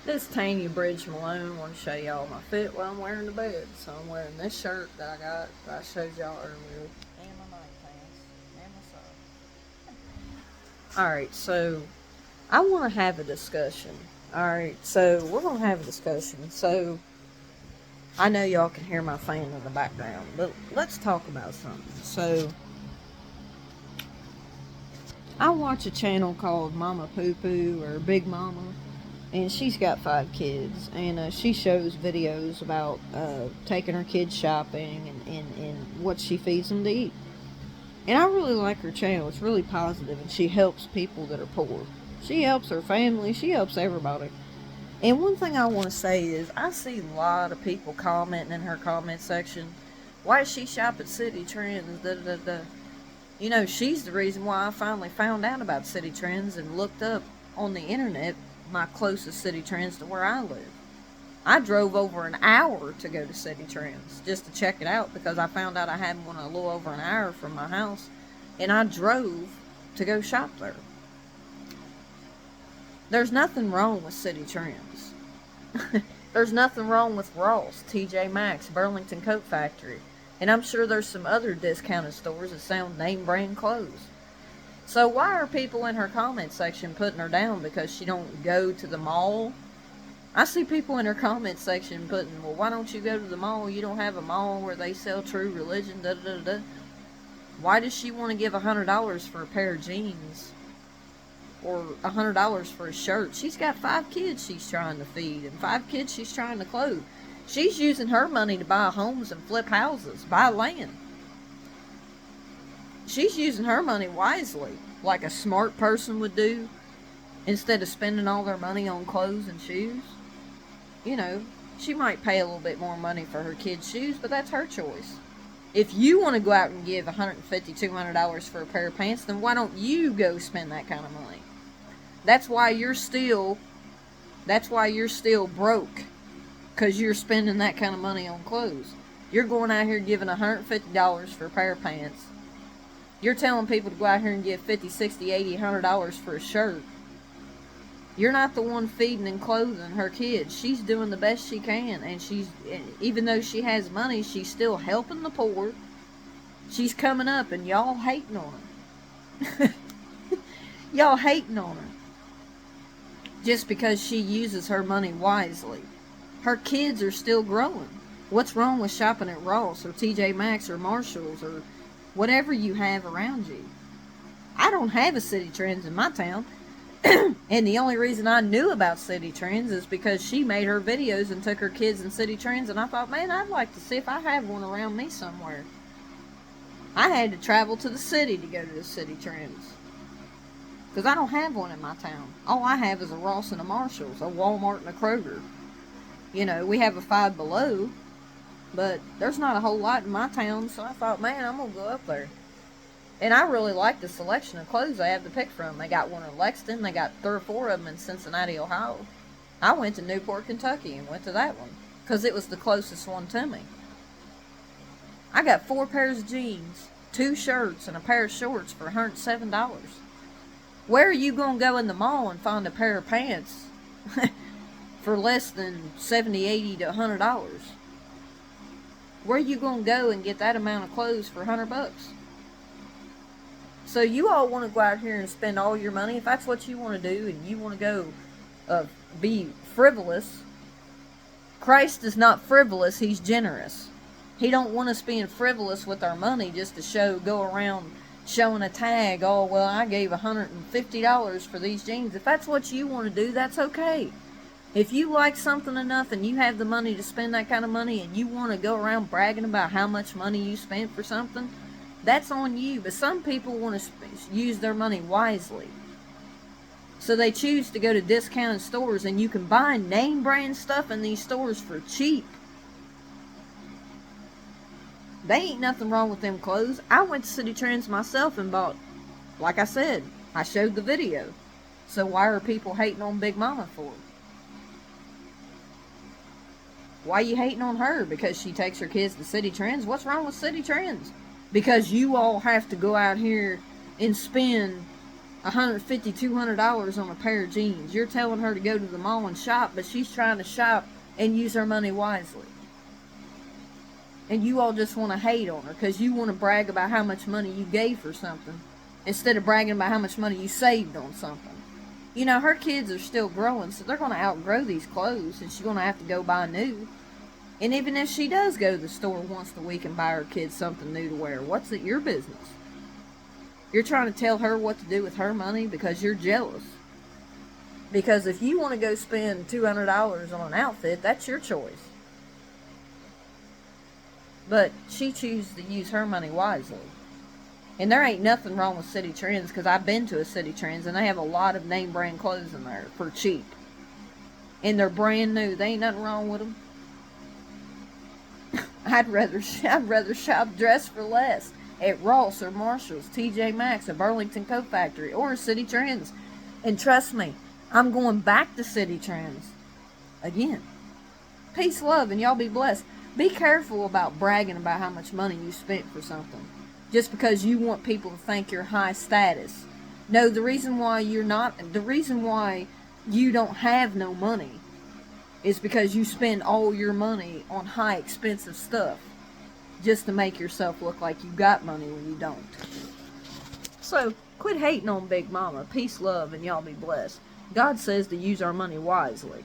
This Tanya Bridge Malone. I want to show y'all my fit while I'm wearing the bed. So I'm wearing this shirt that I got that I showed y'all earlier. And my night pants. And my socks. Alright, so I want to have a discussion. Alright, so we're going to have a discussion. So I know y'all can hear my fan in the background, but let's talk about something. So I watch a channel called Mama Poo Poo or Big Mama, and she's got 5 kids, and she shows videos about taking her kids shopping and what she feeds them to eat. And I really like her channel. It's really positive, and she helps people that are poor. She helps her family. She helps everybody. And one thing I want to say is I see a lot of people commenting in her comment section, why does she shop at City Trends, da da da. You know, she's the reason why I finally found out about City Trends and looked up on the internet my closest City Trends to where I live. I drove over an hour to go to City Trends just to check it out because I found out I had one a little over an hour from my house, and I drove to go shop there. There's nothing wrong with City Trends. There's nothing wrong with Ross, TJ Maxx, Burlington Coat Factory, and I'm sure there's some other discounted stores that sell name brand clothes. So why are people in her comment section putting her down because she don't go to the mall? I see people in her comment section putting, well, why don't you go to the mall? You don't have a mall where they sell True Religion, da da da da. Why does she want to give $100 for a pair of jeans? Or $100 for a shirt? She's got 5 kids she's trying to feed, and 5 kids she's trying to clothe. She's using her money to buy homes and flip houses, buy land. She's using her money wisely, like a smart person would do, instead of spending all their money on clothes and shoes. You know, she might pay a little bit more money for her kids' shoes, but that's her choice. If you want to go out and give $150, $200 for a pair of pants, then why don't you go spend that kind of money? That's why you're still broke, because you're spending that kind of money on clothes. You're going out here giving $150 for a pair of pants. You're telling people to go out here and give $50, $60, $80, $100 for a shirt. You're not the one feeding and clothing her kids. She's doing the best she can, and even though she has money, she's still helping the poor. She's coming up, and y'all hating on her. Y'all hating on her just because she uses her money wisely. Her kids are still growing. What's wrong with shopping at Ross or TJ Maxx or Marshalls or whatever you have around you? I don't have a City Trends in my town. And the only reason I knew about City Trends is because she made her videos and took her kids in City Trends, and I thought, man, I'd like to see if I have one around me somewhere. I had to travel to the city to go to the City Trends, because I don't have one in my town. All I have is a Ross and a Marshalls, a Walmart and a Kroger. You know, we have a Five Below, but there's not a whole lot in my town, so I thought, man, I'm going to go up there. And I really like the selection of clothes they have to pick from. They got one in Lexington. They got 3 or 4 of them in Cincinnati, Ohio. I went to Newport, Kentucky and went to that one because it was the closest one to me. I got 4 pairs of jeans, 2 shirts, and a pair of shorts for $107. Where are you going to go in the mall and find a pair of pants for less than $70, $80 to $100? Where are you going to go and get that amount of clothes for $100? So you all want to go out here and spend all your money. If that's what you want to do and you want to go be frivolous, Christ is not frivolous. He's generous. He don't want us being frivolous with our money just to go around showing a tag. Oh, well, I gave $150 for these jeans. If that's what you want to do, that's okay. If you like something enough and you have the money to spend that kind of money and you want to go around bragging about how much money you spent for something, that's on you. But some people want to use their money wisely. So they choose to go to discounted stores, and you can buy name brand stuff in these stores for cheap. They ain't nothing wrong with them clothes. I went to City Trends myself and bought, like I said, I showed the video. So why are people hating on Big Mama for it? Why are you hating on her? Because she takes her kids to City Trends? What's wrong with City Trends? Because you all have to go out here and spend $150, $200 on a pair of jeans. You're telling her to go to the mall and shop, but she's trying to shop and use her money wisely. And you all just want to hate on her because you want to brag about how much money you gave for something instead of bragging about how much money you saved on something. You know, her kids are still growing, so they're going to outgrow these clothes, and she's going to have to go buy new. And even if she does go to the store once a week and buy her kids something new to wear, what's it your business? You're trying to tell her what to do with her money because you're jealous. Because if you want to go spend $200 on an outfit, that's your choice. But she chooses to use her money wisely. And there ain't nothing wrong with City Trends, because I've been to a City Trends and they have a lot of name brand clothes in there for cheap. And they're brand new. There ain't nothing wrong with them. I'd rather shop dress for less at Ross or Marshall's, TJ Maxx, or Burlington Coat Factory, or City Trends. And trust me, I'm going back to City Trends again. Peace, love, and y'all be blessed. Be careful about bragging about how much money you spent for something just because you want people to think you're high status. No, the reason why you don't have no money is because you spend all your money on high expensive stuff just to make yourself look like you got money when you don't. So, quit hating on Big Mama. Peace, love, and y'all be blessed. God says to use our money wisely.